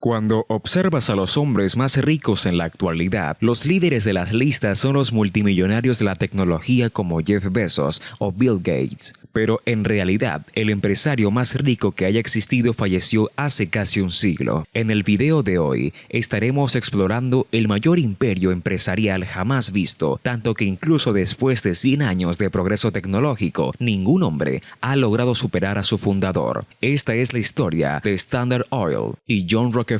Cuando observas a los hombres más ricos en la actualidad, los líderes de las listas son los multimillonarios de la tecnología como Jeff Bezos o Bill Gates. Pero en realidad, el empresario más rico que haya existido falleció hace casi un siglo. En el video de hoy, estaremos explorando el mayor imperio empresarial jamás visto, tanto que incluso después de 100 años de progreso tecnológico, ningún hombre ha logrado superar a su fundador. Esta es la historia de Standard Oil y John Rockefeller.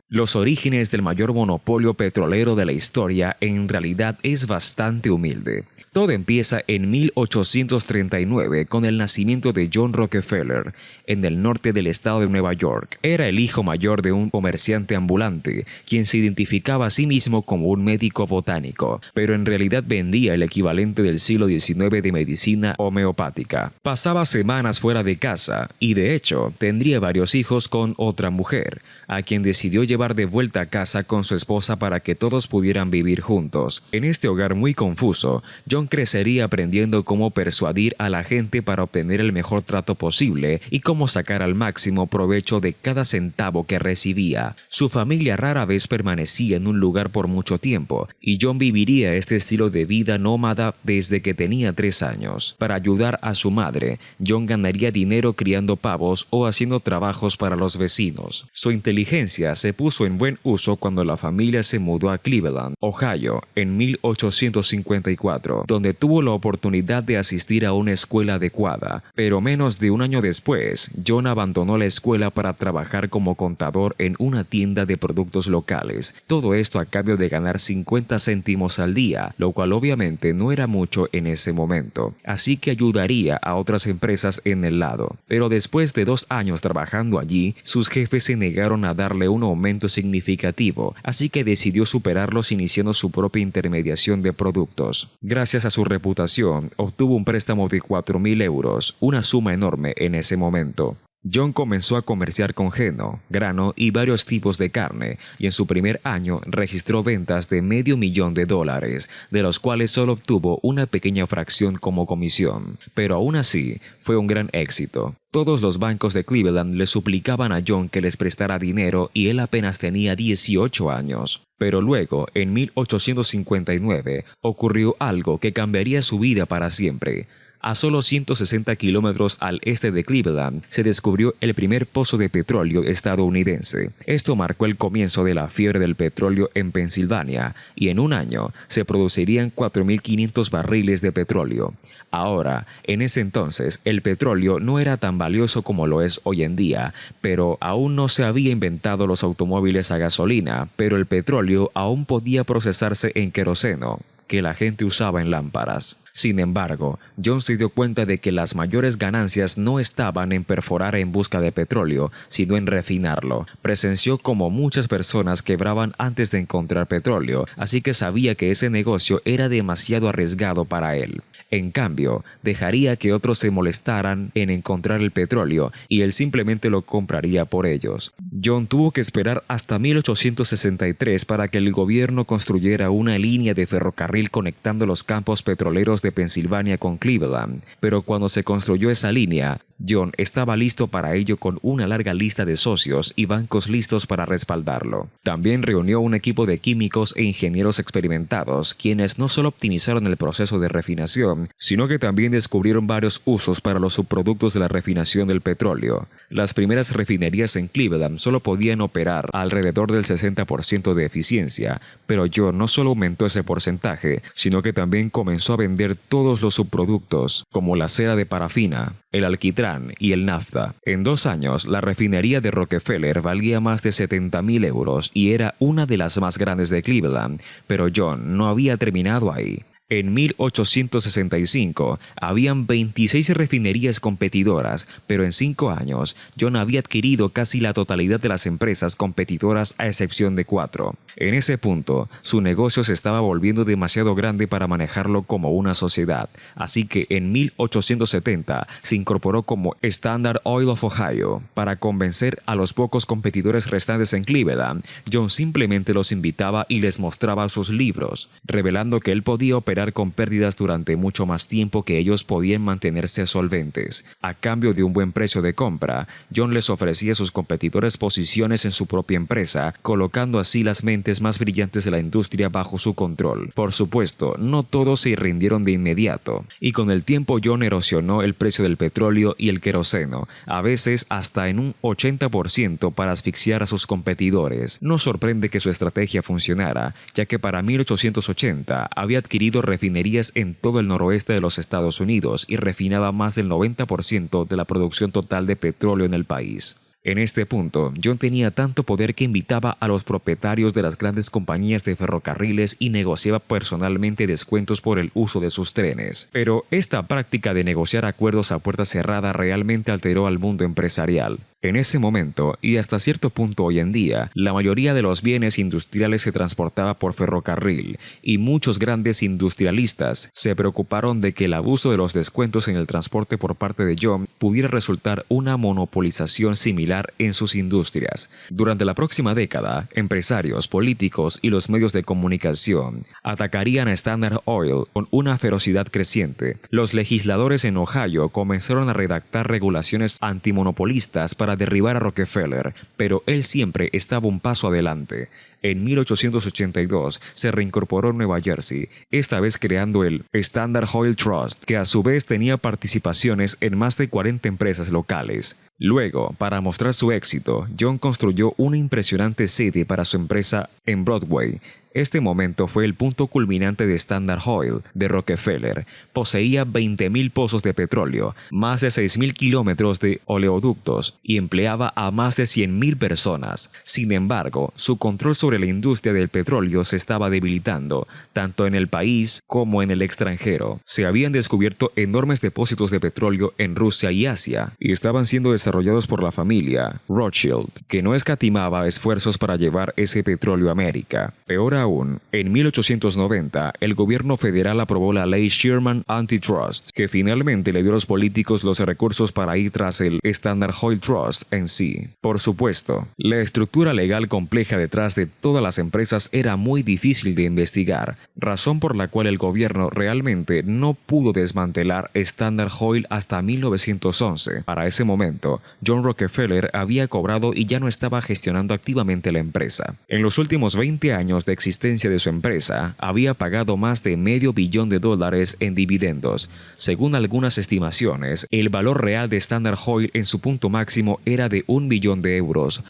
Los orígenes del mayor monopolio petrolero de la historia en realidad es bastante humilde. Todo empieza en 1839 con el nacimiento de John Rockefeller en el norte del estado de Nueva York. Era el hijo mayor de un comerciante ambulante, quien se identificaba a sí mismo como un médico botánico, pero en realidad vendía el equivalente del siglo XIX de medicina homeopática. Pasaba semanas fuera de casa y de hecho tendría varios hijos con otra mujer, a quien decidió llevar de vuelta a casa con su esposa para que todos pudieran vivir juntos. En este hogar muy confuso, John crecería aprendiendo cómo persuadir a la gente para obtener el mejor trato posible y cómo sacar al máximo provecho de cada centavo que recibía. Su familia rara vez permanecía en un lugar por mucho tiempo, y John viviría este estilo de vida nómada desde que tenía 3 años. Para ayudar a su madre, John ganaría dinero criando pavos o haciendo trabajos para los vecinos. Su inteligencia se puso en buen uso cuando la familia se mudó a Cleveland, Ohio, en 1854, donde tuvo la oportunidad de asistir a una escuela adecuada. Pero menos de un año después, John abandonó la escuela para trabajar como contador en una tienda de productos locales. Todo esto a cambio de ganar 50 céntimos al día, lo cual obviamente no era mucho en ese momento. Así que ayudaría a otras empresas en el lado. Pero después de 2 años trabajando allí, sus jefes se negaron a darle un aumento significativo, así que decidió superarlos iniciando su propia intermediación de productos. Gracias a su reputación, obtuvo un préstamo de 4.000 euros, una suma enorme en ese momento. John comenzó a comerciar con heno, grano y varios tipos de carne, y en su primer año registró ventas de $500,000, de los cuales solo obtuvo una pequeña fracción como comisión. Pero aún así, fue un gran éxito. Todos los bancos de Cleveland le suplicaban a John que les prestara dinero y él apenas tenía 18 años. Pero luego, en 1859, ocurrió algo que cambiaría su vida para siempre. A solo 160 kilómetros al este de Cleveland, se descubrió el primer pozo de petróleo estadounidense. Esto marcó el comienzo de la fiebre del petróleo en Pensilvania, y en un año se producirían 4.500 barriles de petróleo. Ahora, en ese entonces, el petróleo no era tan valioso como lo es hoy en día, pero aún no se había inventado los automóviles a gasolina, pero el petróleo aún podía procesarse en queroseno, que la gente usaba en lámparas. Sin embargo, John se dio cuenta de que las mayores ganancias no estaban en perforar en busca de petróleo, sino en refinarlo. Presenció cómo muchas personas quebraban antes de encontrar petróleo, así que sabía que ese negocio era demasiado arriesgado para él. En cambio, dejaría que otros se molestaran en encontrar el petróleo y él simplemente lo compraría por ellos. John tuvo que esperar hasta 1863 para que el gobierno construyera una línea de ferrocarril conectando los campos petroleros de Pensilvania con Cleveland, pero cuando se construyó esa línea, John estaba listo para ello con una larga lista de socios y bancos listos para respaldarlo. También reunió un equipo de químicos e ingenieros experimentados, quienes no solo optimizaron el proceso de refinación, sino que también descubrieron varios usos para los subproductos de la refinación del petróleo. Las primeras refinerías en Cleveland solo podían operar alrededor del 60% de eficiencia, pero John no solo aumentó ese porcentaje, sino que también comenzó a vender todos los subproductos, como la cera de parafina, el alquitrán y el nafta. En 2 años, la refinería de Rockefeller valía más de 70.000 euros y era una de las más grandes de Cleveland, pero John no había terminado ahí. En 1865 habían 26 refinerías competidoras, pero en 5 años John había adquirido casi la totalidad de las empresas competidoras a excepción de 4. En ese punto, su negocio se estaba volviendo demasiado grande para manejarlo como una sociedad, así que en 1870 se incorporó como Standard Oil of Ohio. Para convencer a los pocos competidores restantes en Cleveland, John simplemente los invitaba y les mostraba sus libros, revelando que él podía operar operar con pérdidas durante mucho más tiempo que ellos podían mantenerse solventes. A cambio de un buen precio de compra, John les ofrecía a sus competidores posiciones en su propia empresa, colocando así las mentes más brillantes de la industria bajo su control. Por supuesto, no todos se rindieron de inmediato, y con el tiempo John erosionó el precio del petróleo y el queroseno, a veces hasta en un 80% para asfixiar a sus competidores. No sorprende que su estrategia funcionara, ya que para 1880 había adquirido refinerías en todo el noroeste de los Estados Unidos y refinaba más del 90% de la producción total de petróleo en el país. En este punto, John tenía tanto poder que invitaba a los propietarios de las grandes compañías de ferrocarriles y negociaba personalmente descuentos por el uso de sus trenes. Pero esta práctica de negociar acuerdos a puerta cerrada realmente alteró al mundo empresarial. En ese momento, y hasta cierto punto hoy en día, la mayoría de los bienes industriales se transportaba por ferrocarril, y muchos grandes industrialistas se preocuparon de que el abuso de los descuentos en el transporte por parte de John pudiera resultar una monopolización similar en sus industrias. Durante la próxima década, empresarios, políticos y los medios de comunicación atacarían a Standard Oil con una ferocidad creciente. Los legisladores en Ohio comenzaron a redactar regulaciones antimonopolistas para derribar a Rockefeller, pero él siempre estaba un paso adelante. En 1882 se reincorporó en Nueva Jersey, esta vez creando el Standard Oil Trust, que a su vez tenía participaciones en más de 40 empresas locales. Luego, para mostrar su éxito, John construyó una impresionante sede para su empresa en Broadway. Este momento fue el punto culminante de Standard Oil de Rockefeller. Poseía 20.000 pozos de petróleo, más de 6.000 kilómetros de oleoductos y empleaba a más de 100.000 personas. Sin embargo, su control sobre la industria del petróleo se estaba debilitando, tanto en el país como en el extranjero. Se habían descubierto enormes depósitos de petróleo en Rusia y Asia, y estaban siendo desarrollados por la familia Rothschild, que no escatimaba esfuerzos para llevar ese petróleo a América. Peor aún, en 1890, el gobierno federal aprobó la ley Sherman Antitrust, que finalmente le dio a los políticos los recursos para ir tras el Standard Oil Trust en sí. Por supuesto, la estructura legal compleja detrás de todas las empresas era muy difícil de investigar, razón por la cual el gobierno realmente no pudo desmantelar Standard Oil hasta 1911. Para ese momento, John Rockefeller había cobrado y ya no estaba gestionando activamente la empresa. En los últimos 20 años de existencia de su empresa, había pagado más de $500 millones en dividendos. Según algunas estimaciones, el valor real de Standard Oil en su punto máximo era de €1 billón,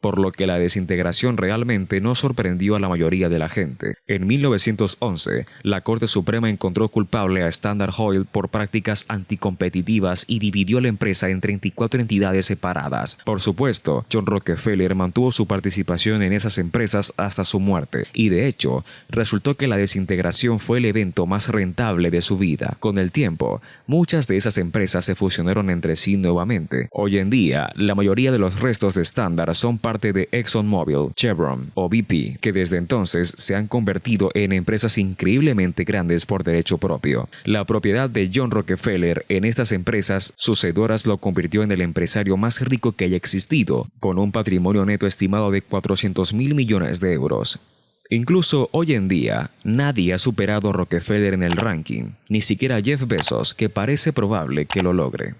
por lo que la desintegración realmente no sorprendió a la mayoría de la gente. En 1911, la Corte Suprema encontró culpable a Standard Oil por prácticas anticompetitivas y dividió la empresa en 34 entidades separadas. Por supuesto, John Rockefeller mantuvo su participación en esas empresas hasta su muerte, y de hecho, resultó que la desintegración fue el evento más rentable de su vida. Con el tiempo, muchas de esas empresas se fusionaron entre sí nuevamente. Hoy en día, la mayoría de los restos de Standard son parte de ExxonMobil, Chevron o BP, que desde entonces se han convertido en empresas increíblemente grandes por derecho propio. La propiedad de John Rockefeller en estas empresas sucedoras lo convirtió en el empresario más rico que haya existido, con un patrimonio neto estimado de €400.000 millones. Incluso hoy en día, nadie ha superado a Rockefeller en el ranking, ni siquiera Jeff Bezos, que parece probable que lo logre.